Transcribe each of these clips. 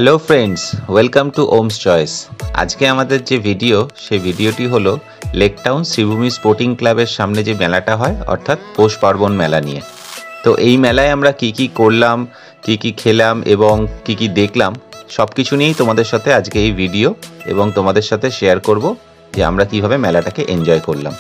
Hello friends, welcome to ohms choice. আজকে আমাদের যে ভিডিও সেই ভিডিওটি হলো লেক টাউন শ্রীভূমি স্পোর্টিং ক্লাবের সামনে যে মেলাটা হয় অর্থাৎ পৌষ পার্বণ মেলা নিয়ে। তো এই মেলায় আমরা কি করলাম, কি খেলাম এবং কি দেখলাম সব কিছু নিয়েই তোমাদের সাথে আজকে এই ভিডিও এবং তোমাদের সাথে শেয়ার করব যে আমরা কিভাবে মেলাটাকে এনজয় করলাম।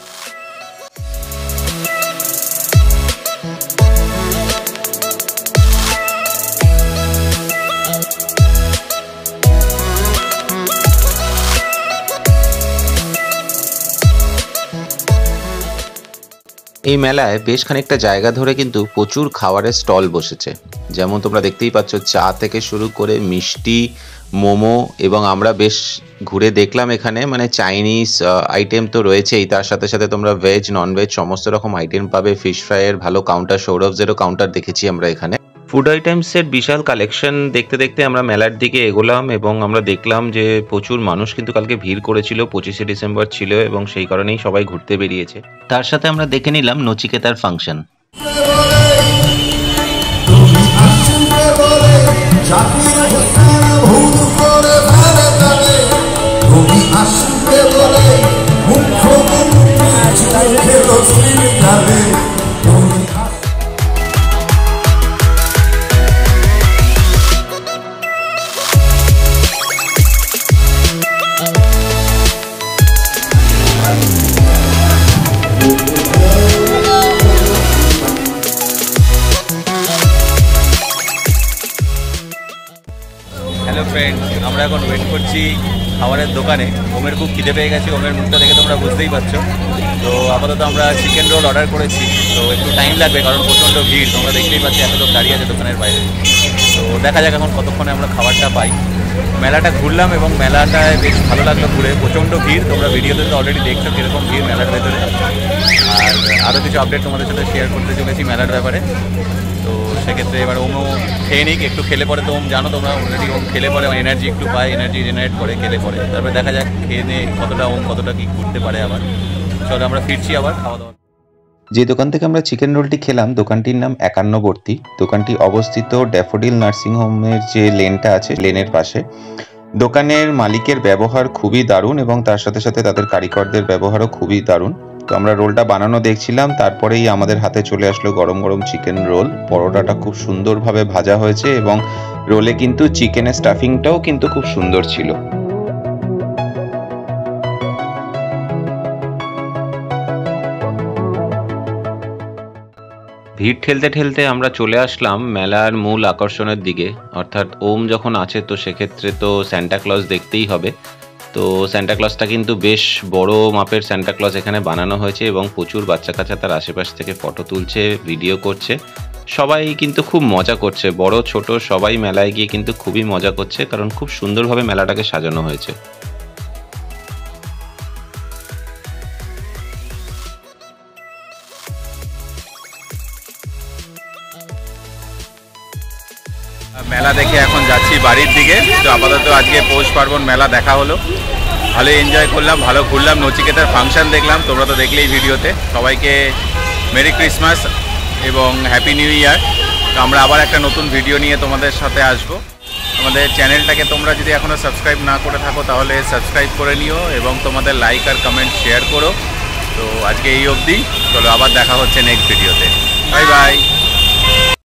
এই মেলায় বেশ খানিকটা জায়গা ধরে কিন্তু প্রচুর খাবারের স্টল বসেছে। যেমন তোমরা দেখতেই পাচ্ছ, চা থেকে শুরু করে মিষ্টি, মোমো, এবং আমরা বেশ ঘুরে দেখলাম এখানে মানে চাইনিজ আইটেম তো রয়েছেই, তার সাথে সাথে তোমরা ভেজ ননভেজ সমস্ত রকম আইটেম পাবে। ফিশ ফ্রাইয়ের ভালো কাউন্টার, সৌরভজেরও কাউন্টার দেখেছি আমরা এখানে। ফুড আইটেমসের বিশাল কালেকশন দেখতে দেখতে আমরা মেলার দিকে এগোলাম এবং আমরা দেখলাম যে প্রচুর মানুষ কিন্তু কালকে ভিড় করেছিল। 25শে ডিসেম্বর ছিল এবং সেই কারণেই সবাই ঘুরতে বেরিয়েছে। তার সাথে আমরা দেখে নিলাম নচিকেতার ফাংশন। হ্যালো ফ্রেন্ডস, আমরা এখন ওয়েট করছি খাবারের দোকানে। ওমের খুব খিদে পেয়ে গেছে, ওমের মুখটা দেখে তোমরা বুঝতেই পারছো। তো আপাতত আমরা চিকেন রোল অর্ডার করেছি, তো একটু টাইম লাগবে কারণ প্রচণ্ড ভিড়। তোমরা দেখতেই পাচ্ছি এত লোক দাঁড়িয়ে আছে দোকানের বাইরে। তো দেখা যাক এখন কতক্ষণে আমরা খাবারটা পাই। মেলাটা ঘুরলাম এবং মেলাটায় বেশ ভালো লাগলো ঘুরে। প্রচণ্ড ভিড়, তোমরা ভিডিওতে তো অলরেডি দেখছো কীরকম ভিড় মেলার ভেতরে। আর আরও কিছু আপডেট তোমাদের সাথে শেয়ার করতে চলেছি মেলার ব্যাপারে। তো সেক্ষেত্রে এবার ওমও খেয়ে নিক, একটু খেলে পরে তো ওম জানো তোমরা অলরেডি ওম খেলে পরে এনার্জি একটু পায়, এনার্জি জেনারেট করে খেলে পরে। তারপরে দেখা যাক খেয়ে নিয়ে কতটা কি ঘুরতে পারে। আবার চলো আমরা ফিরছি আবার খাওয়া দাওয়া। যে দোকান থেকে আমরা চিকেন রোলটি খেলাম দোকানটির নাম 51বর্তী। দোকানটি অবস্থিত ড্যাফোডিল নার্সিংহোমের যে লেনটা আছে লেনের পাশে। দোকানের মালিকের ব্যবহার খুবই দারুণ এবং তার সাথে সাথে তাদের কারিগরদের ব্যবহারও খুবই দারুণ। তো আমরা রোলটা বানানো দেখছিলাম, তারপরেই আমাদের হাতে চলে আসলো গরম গরম চিকেন রোল। পরোটাটা খুব সুন্দরভাবে ভাজা হয়েছে এবং রোলে কিন্তু চিকেনের স্টাফিংটাও কিন্তু খুব সুন্দর ছিল। ভিড় ঠেলতে ঠেলতে আমরা চলে আসলাম মেলার মূল আকর্ষণের দিকে, অর্থাৎ ওম যখন আছে তো সেক্ষেত্রে তো স্যান্টা ক্লজ দেখতেই হবে। তো স্যান্টা ক্লজটা কিন্তু বেশ বড় মাপের স্যান্টা ক্লজ এখানে বানানো হয়েছে এবং প্রচুর বাচ্চা কাচ্চা তার আশেপাশ থেকে ফটো তুলছে, ভিডিও করছে। সবাই কিন্তু খুব মজা করছে, বড় ছোট সবাই মেলায় গিয়ে কিন্তু খুবই মজা করছে, কারণ খুব সুন্দরভাবে মেলাটাকে সাজানো হয়েছে। মেলা দেখে এখন যাচ্ছি বাড়ির দিকে। তো আপাতত আজকে পৌষ পার্বণ মেলা দেখা হলো, ভালো এনজয় করলাম, ভালো ঘুরলাম, নচিকেতার ফাংশন দেখলাম, তোমরা তো দেখলেই ভিডিওতে। সবাইকে মেরি ক্রিসমাস এবং হ্যাপি নিউ ইয়ার। তো আমরা আবার একটা নতুন ভিডিও নিয়ে তোমাদের সাথে আসবো। আমাদের চ্যানেলটাকে তোমরা যদি এখনও সাবস্ক্রাইব না করে থাকো তাহলে সাবস্ক্রাইব করে নিও এবং তোমাদের লাইক আর কমেন্ট শেয়ার করো। তো আজকে এই অবধি, চলো আবার দেখা হচ্ছে নেক্সট ভিডিওতে। Bye bye.